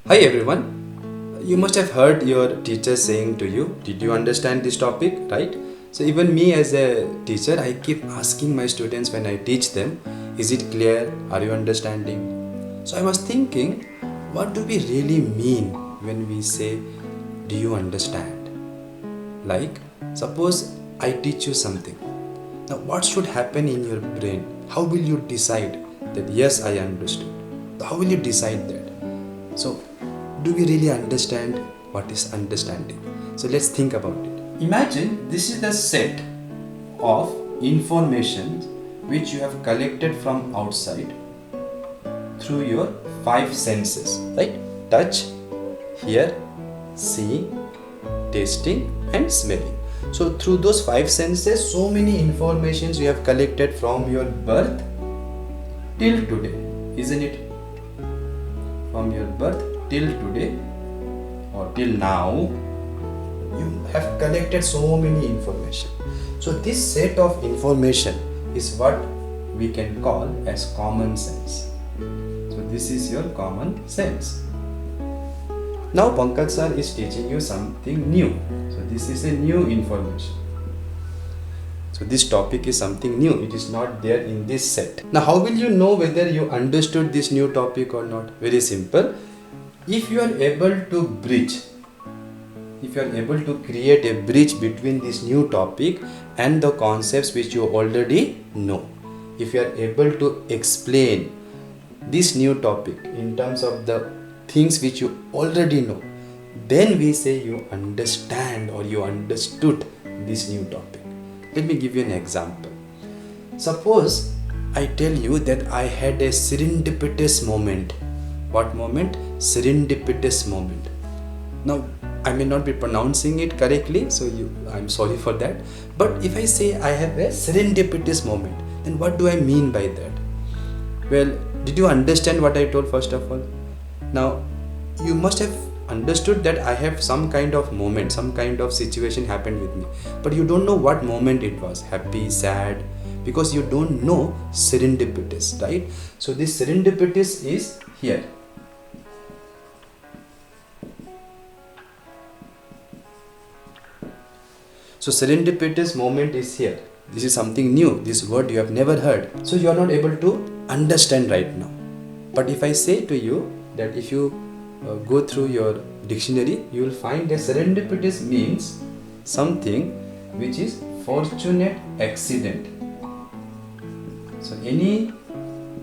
Hi everyone. You must have heard your teacher saying to you, did you understand this topic, right? So even me as a teacher, I keep asking my students when I teach them, is it clear? Are you understanding? So I was thinking, what do we really mean when we say, do you understand? Like, suppose I teach you something. Now what should happen in your brain? How will you decide that yes, I understood? How will you decide that? So, do we really understand what is understanding? So, let's think about it. Imagine this is the set of information which you have collected from outside through your five senses, right? Touch, hear, seeing, tasting, and smelling. So, through those five senses, so many informations you have collected from your birth till today, isn't it? From your birth till today or till now, you have collected so many information. So this set of information is what we can call as common sense. So this is your common sense. Now Pankaj sir is teaching you something new. So this is a new information. So this topic is something new. It is not there in this set. Now how will you know whether you understood this new topic or not? Very simple. If you are able to bridge, if you are able to create a bridge between this new topic and the concepts which you already know, if you are able to explain this new topic in terms of the things which you already know, then we say you understand or you understood this new topic. Let me give you an example. Suppose I tell you that I had a serendipitous moment. What moment? Serendipitous moment. Now, I may not be pronouncing it correctly, so I'm sorry for that. But if I say I have a serendipitous moment, then what do I mean by that? Well, did you understand what I told first of all? Now, you must have understood that I have some kind of moment, some kind of situation happened with me, but you don't know what moment it was, happy, sad, because you don't know serendipitous, right? So this serendipitous is here. So serendipitous moment is here. This is something new, this word you have never heard, so you are not able to understand right now. But if I say to you that if you go through your dictionary, you will find that serendipitous means something which is fortunate accident. So any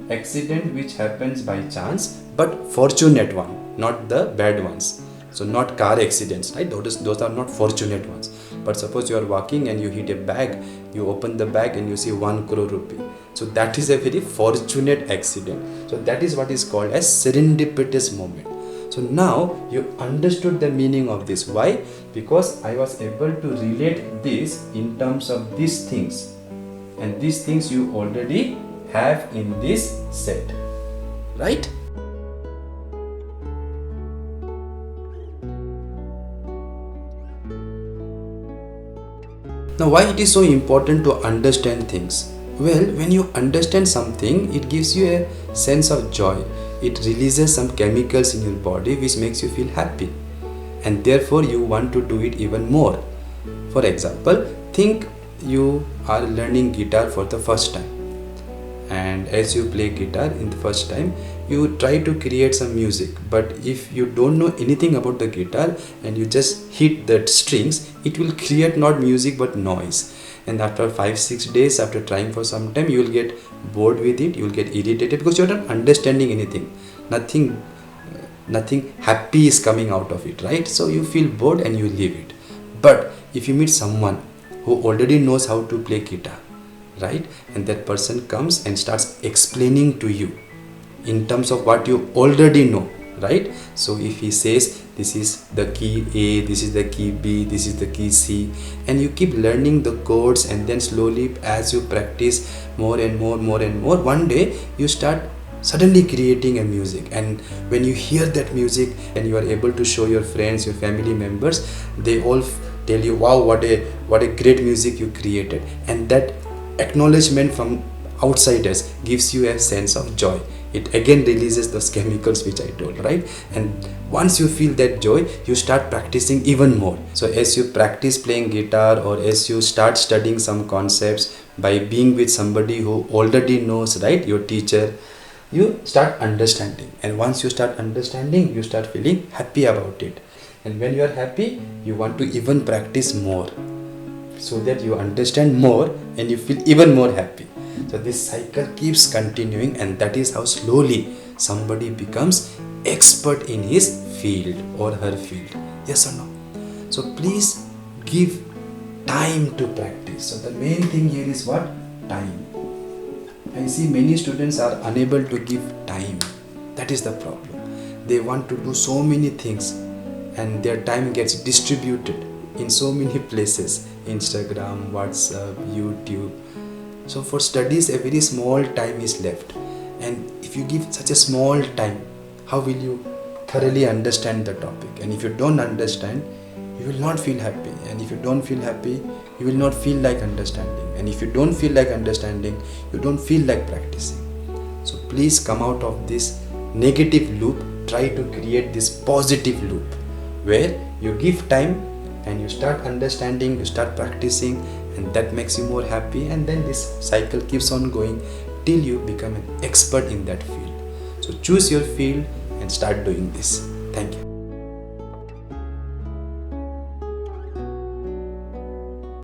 accident which happens by chance, but fortunate one, not the bad ones. So not car accidents, right? Those are not fortunate ones. But suppose you are walking and you hit a bag, you open the bag and you see 1 crore rupee. So that is a very fortunate accident. So that is what is called as serendipitous moment. So now you understood the meaning of this. Why? Because I was able to relate this in terms of these things. And these things you already have in this set. Right? Now why it is so important to understand things? Well, when you understand something, it gives you a sense of joy. It releases some chemicals in your body which makes you feel happy, and therefore you want to do it even more. For example, think you are learning guitar for the first time, and as you play guitar in the first time, you try to create some music, but if you don't know anything about the guitar and you just hit the strings, it will create not music but noise. And after 5-6 days, after trying for some time, you will get bored with it, you will get irritated because you are not understanding anything. Nothing happy is coming out of it, right? So you feel bored and you leave it. But if you meet someone who already knows how to play guitar, right, and that person comes and starts explaining to you in terms of what you already know, right? So if he says this is the key A, this is the key B, this is the key C, and you keep learning the chords, and then slowly as you practice more and more, one day you start suddenly creating a music. And when you hear that music and you are able to show your friends, your family members, they all tell you, wow, what a great music you created. And that acknowledgement from outsiders gives you a sense of joy. it again releases those chemicals which I told, right? And once you feel that joy, you start practicing even more. So as you practice playing guitar, or as you start studying some concepts by being with somebody who already knows, right, your teacher, you start understanding. And once you start understanding, you start feeling happy about it. And when you are happy, you want to even practice more, so that you understand more and you feel even more happy. So this cycle keeps continuing, and that is how slowly somebody becomes expert in his field or her field. Yes or no? So please give time to practice. So the main thing here is what? Time. I see many students are unable to give time. That is the problem. They want to do so many things, and their time gets distributed in so many places: Instagram, WhatsApp, YouTube. So for studies, a very small time is left. And if you give such a small time, how will you thoroughly understand the topic? And if you don't understand, you will not feel happy. And if you don't feel happy, you will not feel like understanding. And if you don't feel like understanding, you don't feel like practicing. So please come out of this negative loop. Try to create this positive loop where you give time and you start understanding, you start practicing, and that makes you more happy. And then this cycle keeps on going till you become an expert in that field. So choose your field and start doing this. Thank you.